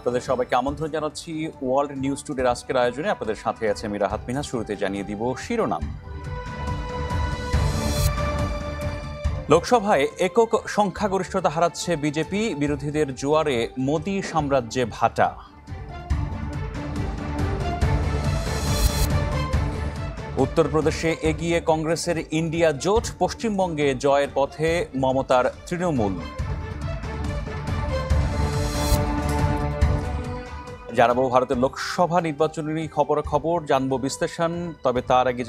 আপনাদের সবাইকে আমন্ত্রণ জানাচ্ছি ওয়ার্ল্ড নিউজ টুডের আজকের আয়োজনে। আপনাদের সাথে আছে আমি রাহাত মিনহাজ। শুরুতে জানিয়ে দিব শিরোনাম। লোকসভায় একক সংখ্যাগরিষ্ঠতা হারাচ্ছে বিজেপি, বিরোধীদের জোয়ারে মোদি সাম্রাজ্যে ভাটা। উত্তরপ্রদেশে এগিয়ে কংগ্রেসের ইন্ডিয়া জোট, পশ্চিমবঙ্গে জয়ের পথে মমতার তৃণমূল। জানাবো ভারতের লোকসভা নির্বাচনেরই খবরাখবর, জানবো বিশ্লেষণ। তবে তার আগে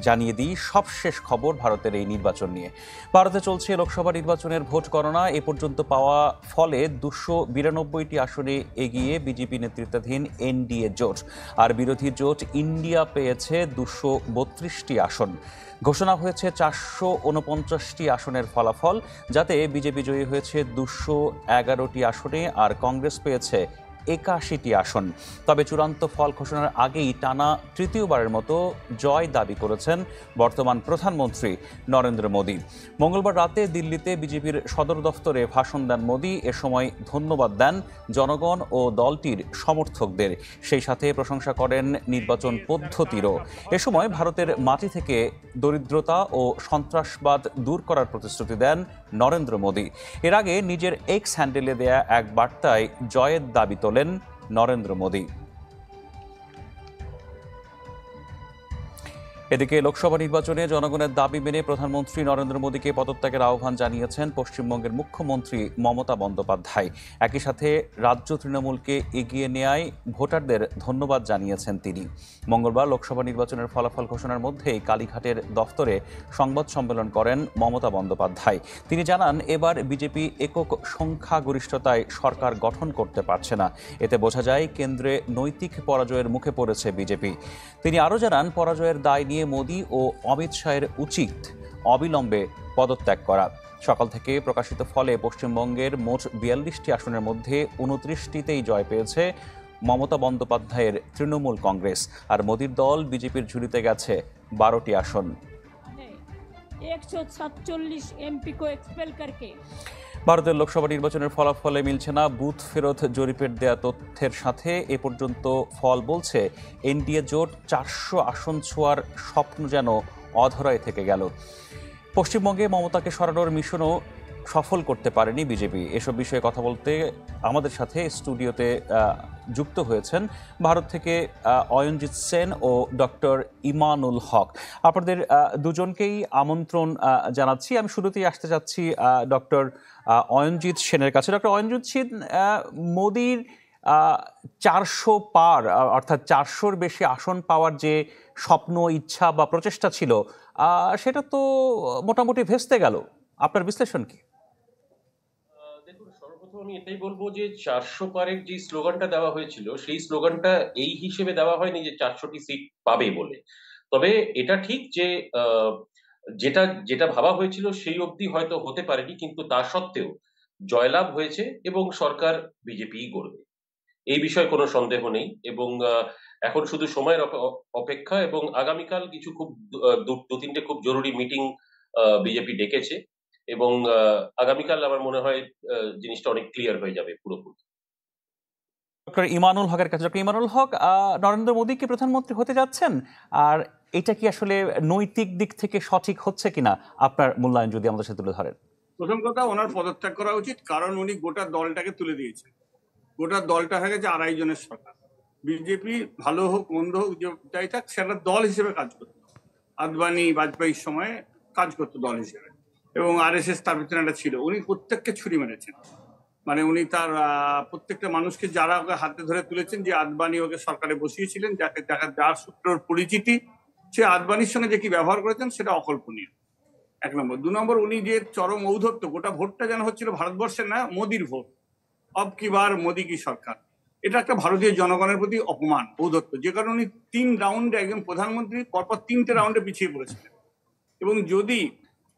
জানিয়ে দিই সবশেষ খবর ভারতের এই নির্বাচন নিয়ে। ভারতে চলছে লোকসভা নির্বাচনের ভোট গণনা। এ পর্যন্ত পাওয়া ফলে 292টি আসনে এগিয়ে বিজেপি নেতৃত্বাধীন এনডিএ জোট, আর বিরোধী জোট ইন্ডিয়া পেয়েছে 232টি আসন। ঘোষণা হয়েছে 449টি আসনের ফলাফল, যাতে বিজেপি জয়ী হয়েছে 211টি আসনে আর কংগ্রেস পেয়েছে 81টি আসন। তবে চূড়ান্ত ফল ঘোষণার আগেই টানা তৃতীয়বারের মতো জয় দাবি করেছেন বর্তমান প্রধানমন্ত্রী নরেন্দ্র মোদী। মঙ্গলবার রাতে দিল্লিতে বিজেপির সদর দফতরে ভাষণ দেন মোদী। এ সময় ধন্যবাদ দেন জনগণ ও দলটির সমর্থকদের, সেই সাথে প্রশংসা করেন নির্বাচন পদ্ধতিরও। এ সময় ভারতের মাটি থেকে দরিদ্রতা ও সন্ত্রাসবাদ দূর করার প্রতিশ্রুতি দেন নরেন্দ্র মোদী। এর আগে নিজের এক্স হ্যান্ডেলে দেয়া এক বার্তায় জয়ের দাবি তোলেন নরেন্দ্র মোদী। এদিকে লোকসভা নির্বাচনে জনগণের দাবি মেনে প্রধানমন্ত্রী নরেন্দ্র মোদীকে পদত্যাগের আহ্বান জানিয়েছেন পশ্চিমবঙ্গের মুখ্যমন্ত্রী মমতা বন্দ্যোপাধ্যায়। একই সাথে রাজ্য তৃণমূলকে এগিয়ে নেয়ায় ভোটারদের ধন্যবাদ জানিয়েছেন তিনি। মঙ্গলবার লোকসভা নির্বাচনের ফলাফল ঘোষণার মধ্যেই কালীঘাটের দফতরে সংবাদ সম্মেলন করেন মমতা বন্দ্যোপাধ্যায়। তিনি জানান, এবার বিজেপি একক সংখ্যাগরিষ্ঠতায় সরকার গঠন করতে পারছে না। এতে বোঝা যায় কেন্দ্রে নৈতিক পরাজয়ের মুখে পড়েছে বিজেপি। তিনি আরও জানান, পরাজয়ের দায় নিয়ে মোদী ও অমিত শাহের উচিত অবিলম্বে পদত্যাগ করা। সকাল থেকে প্রকাশিত ফলে পশ্চিমবঙ্গের মোট 42টি আসনের মধ্যে 29টিতেই জয় পেয়েছে মমতা বন্দ্যোপাধ্যায়ের তৃণমূল কংগ্রেস, আর মোদীর দল বিজেপির ঝুলিতে গেছে 12টি আসন। 147 एमपी को एक्सपेल करके ভারতের লোকসভা নির্বাচনের ফলাফলে মিলছে না বুথ ফেরত জরিপের দেয়া তথ্যের সাথে। এ পর্যন্ত ফল বলছে এনডিএ জোট 400 আসন ছোঁয়ার স্বপ্ন যেন অধরায় থেকে গেল। পশ্চিমবঙ্গে মমতাকে সরানোর মিশনও সফল করতে পারেনি বিজেপি। এসব বিষয়ে কথা বলতে আমাদের সাথে স্টুডিওতে যুক্ত হয়েছেন ভারত থেকে অয়নজিৎ সেন ও ডক্টর ইমানুল হক। আপনাদের দুজনকেই আমন্ত্রণ জানাচ্ছি। আমি শুরুতেই আসতে চাচ্ছি ডক্টর অয়নজিৎ সেনের কাছে। ডক্টর অয়নজিৎ সেন, মোদির 400 পার অর্থাৎ 400-র বেশি আসন পাওয়ার যে স্বপ্ন, ইচ্ছা বা প্রচেষ্টা ছিল, সেটা তো মোটামুটি ভেস্তে গেল। আপনার বিশ্লেষণ কি? দেখুন, সর্বপ্রথম আমি এটাই বলবো যে 400 পারের যে স্লোগানটা দেওয়া হয়েছিল, সেই স্লোগানটা এই হিসেবে দেওয়া হয়নি যে 400টি সিট পাবে বলে। তবে এটা ঠিক যে যেটা যেটা ভাবা হয়েছিল সেই অবধি হয়তো হতে পারেনি, কিন্তু তা সত্ত্বেও জয়লাভ হয়েছে এবং সরকার বিজেপি গড়বে, এই বিষয়ে কোনো সন্দেহ নেই। এবং এখন শুধু সময়ের অপেক্ষা, এবং আগামীকাল কিছু খুব দু তিনটে খুব জরুরি মিটিং বিজেপি ডেকেছে, এবং আগামীকাল আমার মনে হয় জিনিসটা অনেক ক্লিয়ার হয়ে যাবে পুরোপুরি। ডক্টর ইমানুল হকের কাছে। ডক্টর ইমানুল হক, নরেন্দ্র মোদী কি প্রধানমন্ত্রী হতে যাচ্ছেন? আর এটা কি আসলে নৈতিক দিক থেকে সঠিক হচ্ছে কিনা, আপনার মূল্যায়ন যদি আমাদের সাথে তুলে ধরেন। প্রথম কথা, ওনার পদত্যাগ করা উচিত, কারণ উনি গোটা দলটাকে তুলে দিয়েছেন। গোটা দলটা হয়ে গেছে 2.5 জনের সরকার। বিজেপি ভালো হোক মন্দ হোক যাই থাক, সেটা দল হিসেবে কাজ করতো। আদবানি বাজপেয়ীর সময় কাজ করতো দল হিসেবে, এবং RSS তার ভিতরে একটা ছিল। উনি প্রত্যেককে ছুরি মেরেছেন, মানে উনি তার প্রত্যেকটা মানুষকে যারা ওকে হাতে ধরে তুলেছেন, যে আদবানি ওকে সরকারে বসিয়েছিলেন, যার সূত্রের পরিচিতি, সে আদবানির সঙ্গে যে কি ব্যবহার করেছেন সেটা অকল্পনীয়। 1 নম্বর। 2 নম্বর, উনি যে চরম ঔদ্ধত্য, গোটা ভোটটা যেন হচ্ছিল ভারতবর্ষের না, মোদির ভোট, অব কি বার মোদি কি সরকার। এটা একটা ভারতীয় জনগণের প্রতি অপমান, ঔদ্ধত্য, যে কারণে উনি 3 রাউন্ডে একজন প্রধানমন্ত্রী পরপর 3টে রাউন্ডে পিছিয়ে পড়েছিলেন। এবং যদি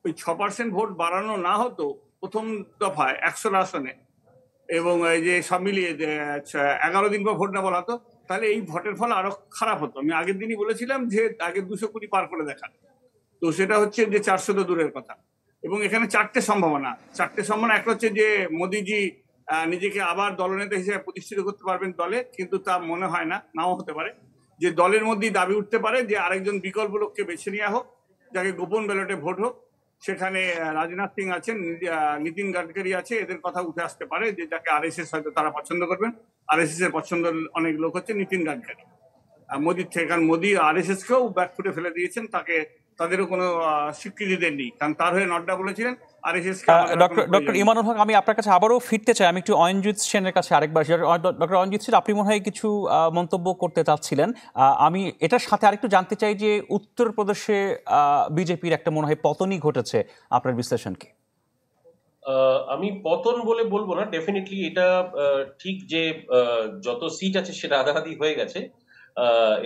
ওই 6% ভোট বাড়ানো না হতো প্রথম দফায় 100 আসনে, এবং এই যে সব মিলিয়ে 11 দিন পর ভোট না বলা হতো, তাহলে এই ভোটের ফল আরো খারাপ হতো। আমি আগের দিনই বলেছিলাম যে আগে 220 পার করে দেখান, তো সেটা হচ্ছে যে 400 তো দূরের কথা। এবং এখানে 4টে সম্ভাবনা। একটা হচ্ছে যে মোদিজি নিজেকে আবার দলনেতা হিসেবে প্রতিষ্ঠিত করতে পারবেন দলে, কিন্তু তা মনে হয় না, নাও হতে পারে। যে দলের মধ্যেই দাবি উঠতে পারে যে আরেকজন বিকল্প লোককে বেছে নেওয়া হোক, যাকে গোপন ব্যালটে ভোট হোক। সেখানে রাজনাথ সিং আছেন, নীতিন গাডকারি আছে, এদের কথা উঠে আসতে পারে যে যাকে আরএসএস হয়তো তারা পছন্দ করবেন। আরএসএস এর পছন্দের অনেক লোক হচ্ছে নীতিন গাডকারি। মোদির থেকে, কারণ মোদি আরএসএস কেও ব্যাকফুটে ফেলে দিয়েছেন, তাদেরও কোনো স্বীকৃতি দেননি, কারণ তার হয়ে নড্ডা বলেছিলেন আরএসএস কে। ডক্টর ইমানুল হক, আমি আপনার কাছে আবারও ফিরতে চাই। আমি একটু অয়নজিৎ সেনের কাছে আরেকবার। ডক্টর অয়নজিৎ সেন, আপনি মনে হয় কিছু মন্তব্য করতে চাচ্ছিলেন। আমি এটার সাথে আরেকটু জানতে চাই যে উত্তরপ্রদেশে বিজেপির একটা মনে হয় পতনই ঘটেছে, আপনার বিশ্লেষণ কি? আমি পতন বলে বলবো না, ডেফিনেটলি এটা ঠিক যে যত সিট আছে সেটা আধাআধি হয়ে গেছে,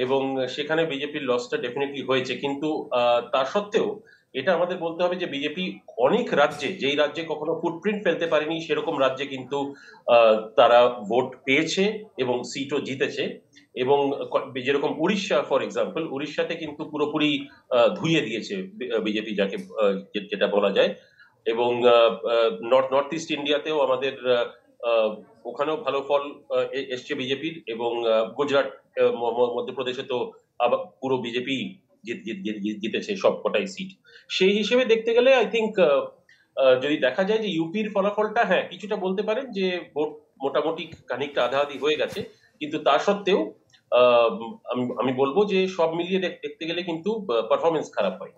এবং সেখানে বিজেপির লসটা ডেফিনেটলি হয়েছে। কিন্তু তা সত্ত্বেও এটা আমাদের বলতে হবে যে বিজেপি অনেক রাজ্যে, যেই রাজ্যে কখনো ফুটপ্রিন্ট ফেলতে পারেনি সেরকম রাজ্যে কিন্তু তারা ভোট পেয়েছে এবং সিটও জিতেছে। এবং যেরকম উড়িষ্যা ফর এক্সাম্পল, উড়িষ্যাতে কিন্তু পুরোপুরি ধুইয়ে দিয়েছে বিজেপি, যাকে যেটা বলা যায়। এবং নর্থ ইস্ট ইন্ডিয়াতেও আমাদের ওখানেও ভালো ফল এসছে বিজেপির। এবং গুজরাট, মধ্যপ্রদেশে তো আবার পুরো বিজেপি জিতেছে সব কটাই সিট। সেই হিসেবে দেখতে গেলে আই থিঙ্ক যদি দেখা যায় যে ইউপির ফলাফলটা, হ্যাঁ কিছুটা বলতে পারেন যে ভোট মোটামুটি খানিকটা আধাআধি হয়ে গেছে, কিন্তু তা সত্ত্বেও আমি বলবো যে সব মিলিয়ে দেখতে গেলে কিন্তু পারফরমেন্স খারাপ হয়।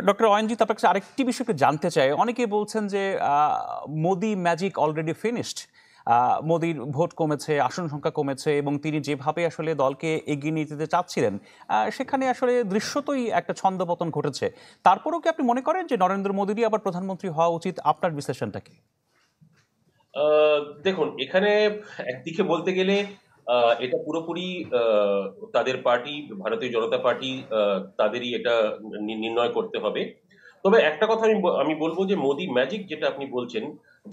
ডক্টর অয়নজিৎ, আপনার কাছে আরেকটি বিষয় একটু জানতে চাই। অনেকে বলছেন যে মোদি ম্যাজিক অলরেডি ফিনিশড। মোদির ভোট কমেছে, আসন সংখ্যা কমেছে, এবং তিনি যেভাবে আসলে দলকে এগিয়ে নিয়ে যেতে চাচ্ছিলেন সেখানে আসলে দৃশ্যতই একটা ছন্দপতন ঘটেছে। তারপরেও কি আপনি মনে করেন যে নরেন্দ্র মোদিরই আবার প্রধানমন্ত্রী হওয়া উচিত? আপনার বিশ্লেষণটা কি? দেখুন, এখানে একদিকে বলতে গেলে এটা পুরোপুরি তাদের পার্টি, ভারতীয় জনতা পার্টি, তাদেরই এটা নির্ণয় করতে হবে। তবে একটা কথা আমি বলবো যে মোদি ম্যাজিক যেটা আপনি বলছেন,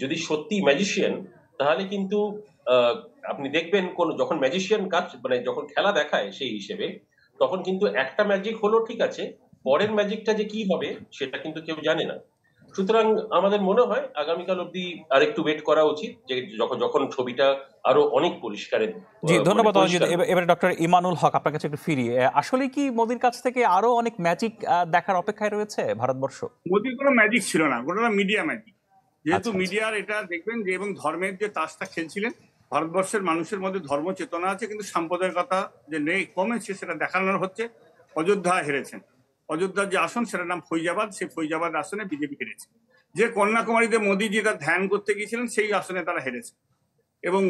যদি সত্যি ম্যাজিশিয়ান, তাহলে কিন্তু আপনি দেখবেন যখন ম্যাজিশিয়ান কাজ, মানে যখন খেলা দেখায় সেই হিসেবে, তখন কিন্তু একটা ম্যাজিক হলো ঠিক আছে, পরের ম্যাজিকটা যে কি হবে সেটা কিন্তু কেউ জানে না। সুতরাং আমাদের মনে হয় আগামীকাল অব্দি আরেকটু ওয়েট করা উচিত, যে যখন ছবিটা আরো অনেক পরিষ্কারের। জি, ধন্যবাদ অজিত। এবারে ডক্টর ইমানুল হক, আপনার কাছে একটু ফিরি। আসলে কি মোদির কাছ থেকে আরো অনেক ম্যাজিক দেখার অপেক্ষায় রয়েছে ভারতবর্ষ? মোদির কোনো ম্যাজিক ছিল না, গোটা মিডিয়া ম্যাজিক। যেহেতু আচ্ছা। মিডিয়ার এটা দেখবেন যে, এবং ধর্মের যে তাসটা খেলছিলেন, ভারতবর্ষের মানুষের মধ্যে ধর্ম চেতনা আছে কিন্তু সাম্প্রদায়িকতা যে নেই, কমেছে, সেটা দেখানোর হচ্ছে। অযোধ্যা হেরেছেন, অযোধ্যার যে আসন সেটার নাম ফৈজাবাদ, সেই ফৈজাবাদ আসনে বিজেপি হেরেছে। যে কন্যাকুমারীতে মোদিজি তার ধ্যান করতে গিয়েছিলেন সেই আসনে তারা হেরেছে। এবং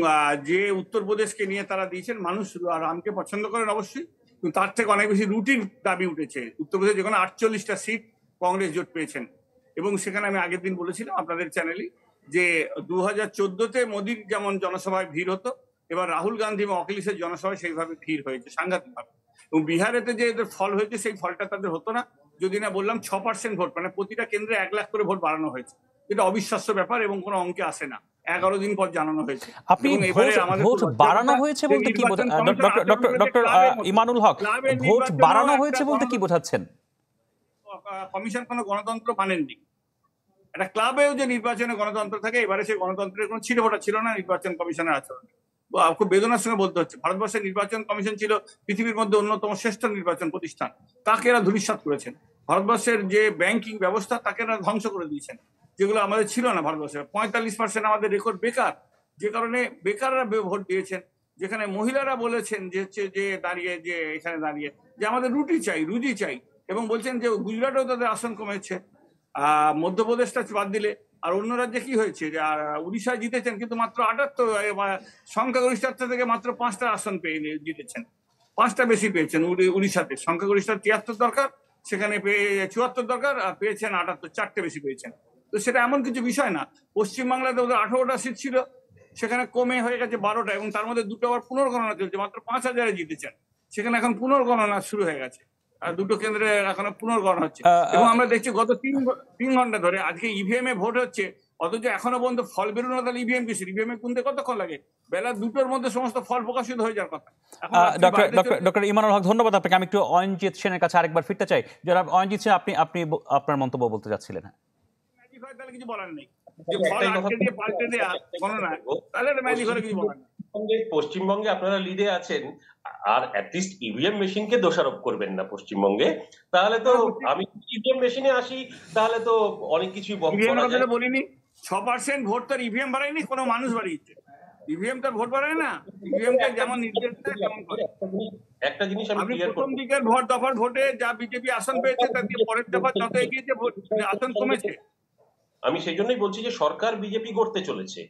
যে উত্তরপ্রদেশকে নিয়ে তারা দিয়েছেন, মানুষ রামকে পছন্দ করেন অবশ্যই, কিন্তু তার থেকে অনেক বেশি রুটির দাবি উঠেছে। উত্তরপ্রদেশে যেখানে 48টা সিট কংগ্রেস জোট পেয়েছেন, এবং সেখানে আমি আগের দিন বলেছিলাম আপনাদের চ্যানেলে যে 2014-তে মোদির যেমন জনসভায় ভিড় হতো, এবার রাহুল গান্ধী এবং অখিলেশের জনসভায় সেইভাবে ভিড় হয়েছে সাংঘাতিকভাবে। এবং বিহারেতে যে এদের ফল হয়েছে সেই ফলটা তাদের হতো না যদি না বললাম 6% ভোট, মানে প্রতিটা কেন্দ্রে 1 লাখ করে ভোট বাড়ানো হয়েছে। এটা অবিশ্বাস্য ব্যাপার এবং কোনো অঙ্কে আসে না। 11 দিন পর জানানো হয়েছে। আপনি ভোট বাড়ানো হয়েছে বলতে কি ডক্টর ইমানুল হক, ভোট বাড়ানো হয়েছে বলতে কি বোঝাচ্ছেন? কমিশন কোনো গণতন্ত্র মানেননি। একটা ক্লাবেও যে নির্বাচনে গণতন্ত্র থাকে, এবারে সেই গণতন্ত্রের কোনো ছিটেফোঁটা ছিল না নির্বাচন কমিশনের আচরণে। খুব বেদনার সঙ্গে বলতে হচ্ছে, ভারতবর্ষের নির্বাচন কমিশন ছিল পৃথিবীর মধ্যে অন্যতম শ্রেষ্ঠ নির্বাচন প্রতিষ্ঠান, তাকে এরা ধূলিসাৎ করেছেন। ভারতবর্ষের যে ব্যাংকিং ব্যবস্থা তাকে এরা ধ্বংস করে দিয়েছেন, যেগুলো আমাদের ছিল না ভারতবর্ষে। 45% আমাদের রেকর্ড বেকার, যে কারণে বেকাররা ভোট দিয়েছেন। যেখানে মহিলারা বলেছেন যে দাঁড়িয়ে, যে এখানে দাঁড়িয়ে যে আমাদের রুটি চাই, রুজি চাই, এবং বলছেন যে গুজরাটেও তাদের আসন কমেছে, মধ্যপ্রদেশটা বাদ দিলে। আর অন্য রাজ্যে কি হয়েছে, উড়িষ্যায় জিতেছেন কিন্তু মাত্র 78, সংখ্যাগরিষ্ঠতা থেকে মাত্র 5টা আসন পেয়ে জিতেছেন, 5টা বেশি পেয়েছেন উড়িষ্যাতে। সংখ্যাগরিষ্ঠতা 73 দরকার, সেখানে 74 দরকার, আর পেয়েছেন 78, 4টে বেশি পেয়েছেন। তো সেটা এমন কিছু বিষয় না। পশ্চিমবাংলাতে ওদের 18টা সিট ছিল, সেখানে কমে হয়ে গেছে 12টা, এবং তার মধ্যে দুটো আবার পুনর্গণনা চলছে, মাত্র 5,000-এ জিতেছেন, সেখানে এখন পুনর্গণনা শুরু হয়ে গেছে। দুটো কেন্দ্রে এখনো পুনর্গণনা হচ্ছে, এবং আমরা দেখছি গত 3 ঘন্টা ধরে আজকে ইভিএম এ ভোট হচ্ছে, অথচ এখনো পর্যন্ত ফল বেরোনো। তাহলে ইভিএম কিসের? ইভিএম এ গুনতে কতক্ষণ লাগে? বেলা 2টোর মধ্যে সমস্ত ফল প্রকাশিত হয়ে যাওয়ার কথা। ডক্টর ইমানুল হক, ধন্যবাদ আপনাকে। আমি একটু অয়নজিৎ সেনের কাছে আরেকবার ফিরতে চাই। যারা অয়নজিৎ সেন, আপনি আপনার মন্তব্য বলতে যাচ্ছিলেন। তাহলে কিছু বলার নেই। যে ফল একটাই কথা আটকে দিয়ে পাল্টে দেয়া গণনায়, তাহলে এটা ম্যাজিক হলে কিছু বলার নেই। পশ্চিমবঙ্গে আপনারা লিডে আছেন, আর অ্যাটলিস্ট ইভিএম মেশিনকে দোষারোপ করবেন না পশ্চিমবঙ্গে। তাহলে তো আমি ইভিএম মেশিনে আসি, তাহলে তো অনেক কিছুই ইভিএম বলা যায়। কথাটা বলিনি, 6% ভোট তার ইভিএম বাড়ায়নি, কোনো মানুষ বাড়িয়েছে। ইভিএম তার ভোট বাড়ায় না, ইভিএম টা যেমন নির্দেশ দেয় তেমন করে। একটা জিনিস আমি আপনি ক্লিয়ার প্রথম করব, দিকের দফার ভোটে যা বিজেপি আসন পেয়েছে তার দিয়ে পরের দফা যত এগিয়েছে আসন কমেছে। আমি সেই জন্যই বলছি যে সরকার বিজেপি গড়তে চলেছে।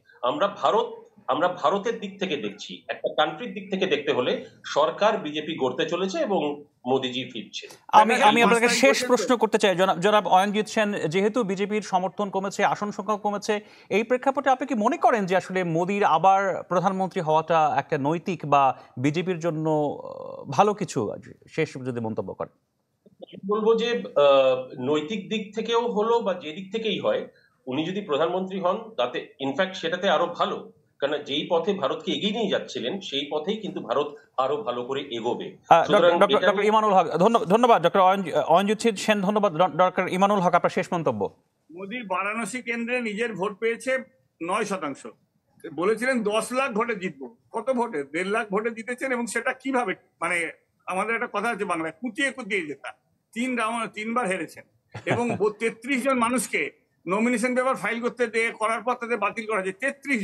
আমরা ভারতের দিক থেকে দেখছি, একটা কান্ট্রির দিক থেকে দেখতে হলে সরকার বিজেপি গড়তে চলেছে এবং মোদিজি ফিরছে। আমি আপনাকে শেষ প্রশ্ন করতে চাই, জনাব অয়নজিৎ সেন, যেহেতু বিজেপির সমর্থন কমেছে, আসন সংখ্যা কমেছে, এই প্রেক্ষাপটে আপনি কি মনে করেন যে আসলে মোদির আবার প্রধানমন্ত্রী হওয়াটা একটা নৈতিক বা বিজেপির জন্য ভালো কিছু? শেষ যদি মন্তব্য করেন। বলবো যে নৈতিক দিক থেকেও হলো বা যে দিক থেকেই হয়, উনি যদি প্রধানমন্ত্রী হন তাতে ইনফ্যাক্ট সেটাতে আরো ভালো, কারণ যেই পথে ভারতকে এগিয়ে নিয়ে যাচ্ছিলেন সেই পথেই কিন্তু ভারত আরো ভালো করে এগোবে। ডক্টর ইমানুল হক, ধন্যবাদ। ডক্টর অয়নজিৎ সেন, ধন্যবাদ। ডক্টর ইমানুল হক, আপনার শেষ মন্তব্য। মোদী বারাণসী কেন্দ্রে নিজের ভোট পেয়েছে 9%। বলেছিলেন 10 লাখ ভোটে জিতবো, কত ভোটে? 1.5 লাখ ভোটে জিতেছেন। এবং সেটা কিভাবে, মানে আমাদের একটা কথা আছে বাংলায়, কুচিয়ে কুচিয়ে জেতা। 3বার হেরেছেন এবং 33 জন মানুষকে নমিনেশন পেপার ফাইল করতে দিয়ে করার পর তাদের বাতিল করা যায় 33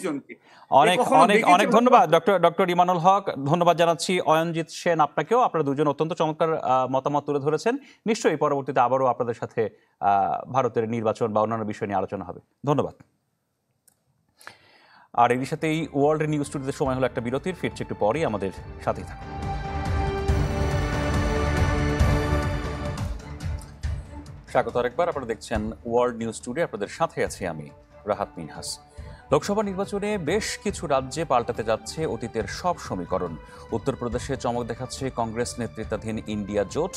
জনকে। অনেক অনেক অনেক ধন্যবাদ ডক্টর ইমানুল হক। ধন্যবাদ জানাচ্ছি অয়নজিৎ সেন আপনাকেও। আপনারা দুজন অত্যন্ত চমৎকার মতামত তুলে ধরেছেন। নিশ্চয়ই পরবর্তীতে আবারও আপনাদের সাথে ভারতের নির্বাচন বা অন্যান্য বিষয় নিয়ে আলোচনা হবে। ধন্যবাদ। আর এর সাথেই ওয়ার্ল্ড নিউজ টুডেতে সময় হলো একটা বিরতির। ফিরছে একটু পরেই, আমাদের সাথেই থাকুন। স্বাগত আরেকবার। আপনারা দেখছেন ওয়ার্ল্ড নিউজ টুডে, আপনাদের সাথে আছি আমি রাহাত মিনহাস। লোকসভা নির্বাচনে বেশ কিছু রাজ্যে পাল্টাতে যাচ্ছে অতীতের সব সমীকরণ। উত্তরপ্রদেশে চমক দেখাচ্ছে কংগ্রেস নেতৃত্বাধীন ইন্ডিয়া জোট।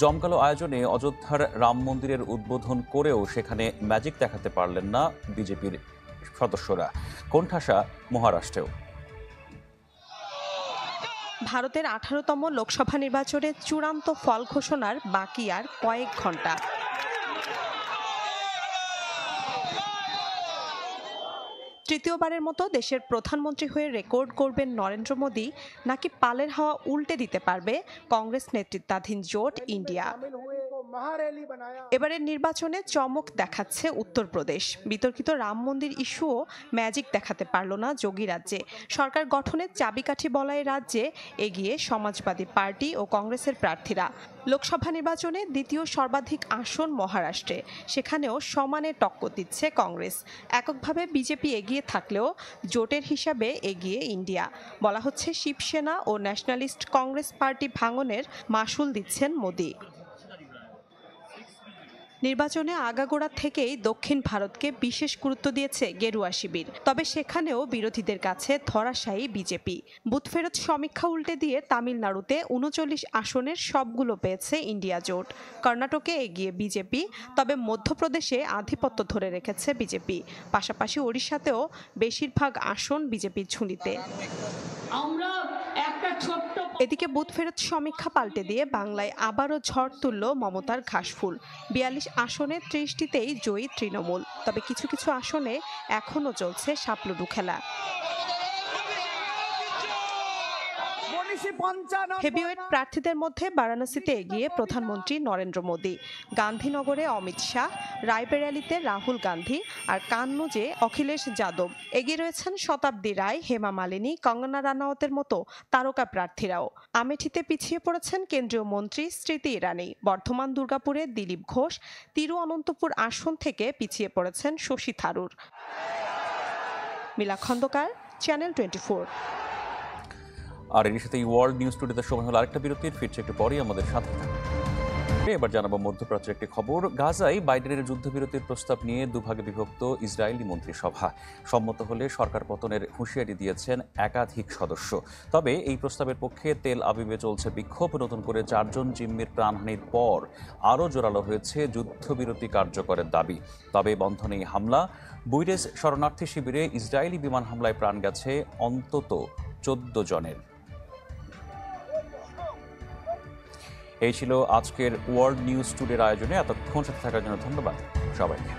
জমকালো আয়োজনে অযোধ্যার রাম মন্দিরের উদ্বোধন করেও সেখানে ম্যাজিক দেখাতে পারলেন না বিজেপির সদস্যরা। কোণঠাসা মহারাষ্ট্রেও। ভারতের 18তম লোকসভা নির্বাচনের চূড়ান্ত ফল ঘোষণার বাকি আর কয়েক ঘন্টা। তৃতীয়বারের মতো দেশের প্রধানমন্ত্রী হয়ে রেকর্ড করবেন নরেন্দ্র মোদী, নাকি পালের হাওয়া উল্টে দিতে পারবে কংগ্রেস নেতৃত্বাধীন জোট ইন্ডিয়া? এবারের নির্বাচনে চমক দেখাচ্ছে উত্তরপ্রদেশ। বিতর্কিত রাম মন্দির ইস্যুও ম্যাজিক দেখাতে পারল না যোগী রাজ্যে। সরকার গঠনের চাবিকাঠি বলা এই রাজ্যে এগিয়ে সমাজবাদী পার্টি ও কংগ্রেসের প্রার্থীরা। লোকসভা নির্বাচনে দ্বিতীয় সর্বাধিক আসন মহারাষ্ট্রে, সেখানেও সমানে টক্কর দিচ্ছে কংগ্রেস। এককভাবে বিজেপি এগিয়ে থাকলেও জোটের হিসাবে এগিয়ে ইন্ডিয়া। বলা হচ্ছে শিবসেনা ও ন্যাশনালিস্ট কংগ্রেস পার্টি ভাঙনের মাসুল দিচ্ছেন মোদী। নির্বাচনে আগাগোড়া থেকেই দক্ষিণ ভারতকে বিশেষ গুরুত্ব দিয়েছে গেরুয়া শিবির। তবে সেখানেও বিরোধীদের কাছে ধরাশায়ী বিজেপি। বুথ ফেরত সমীক্ষা উল্টে দিয়ে তামিলনাড়ুতে 39 আসনের সবগুলো পেয়েছে ইন্ডিয়া জোট। কর্ণাটকে এগিয়ে বিজেপি, তবে মধ্যপ্রদেশে আধিপত্য ধরে রেখেছে বিজেপি। পাশাপাশি ওড়িশাতেও বেশিরভাগ আসন বিজেপির ঝুলিতে। এদিকে বুথ ফেরত সমীক্ষা পাল্টে দিয়ে বাংলায় আবারও ঝড় তুলল মমতার ঘাসফুল। 42 আসনে 30টিতেই জয়ী তৃণমূল। তবে কিছু কিছু আসনে এখনও চলছে সাপলুডু খেলা। হেভিওয়েট প্রার্থীদের মধ্যে বারাণসীতে এগিয়ে প্রধানমন্ত্রী নরেন্দ্র মোদী, গান্ধীনগরে অমিত শাহ, রায়বেরেলিতে রাহুল গান্ধী আর কান্নুজে অখিলেশ যাদব। এগিয়ে রয়েছেন শতাব্দী রায়, হেমা মালিনী, কঙ্গনা রানাওয়াতের মতো তারকা প্রার্থীরাও। আমেঠিতে পিছিয়ে পড়েছেন কেন্দ্রীয় মন্ত্রী স্মৃতি ইরানি। বর্ধমান দুর্গাপুরে দিলীপ ঘোষ, তিরুঅনন্তপুর আসন থেকে পিছিয়ে পড়েছেন শশী থারুর। মিলা খন্দকার, চ্যানেল 24। আর এর সাথে ওয়ার্ল্ড নিউজ টুডেতে সময় হলো আরেকটা বিরতির। ফিরছে একটু পরেই, আমাদের সাথে থাকুন। এবার জানাবো মধ্যপ্রাচ্যের একটি খবর। গাজায় বাইডেনের যুদ্ধবিরতির প্রস্তাব নিয়ে দুভাগে বিভক্ত ইসরায়েলি মন্ত্রিসভা। সম্মত হলে সরকার পতনের হুঁশিয়ারি দিয়েছেন একাধিক সদস্য। তবে এই প্রস্তাবের পক্ষে তেল আবিবে চলছে বিক্ষোভ। নতুন করে 4 জন জিম্মির প্রাণহানির পর আরও জোরালো হয়েছে যুদ্ধবিরতি কার্যকরের দাবি। তবে বন্ধ নেই হামলা। বুইরেস শরণার্থী শিবিরে ইসরায়েলি বিমান হামলায় প্রাণ গেছে অন্তত 14 জনের। এই ছিল আজকের ওয়ার্ল্ড নিউজ টুডের আয়োজনে। এতক্ষণ সাথে থাকার জন্য ধন্যবাদ সবাইকে।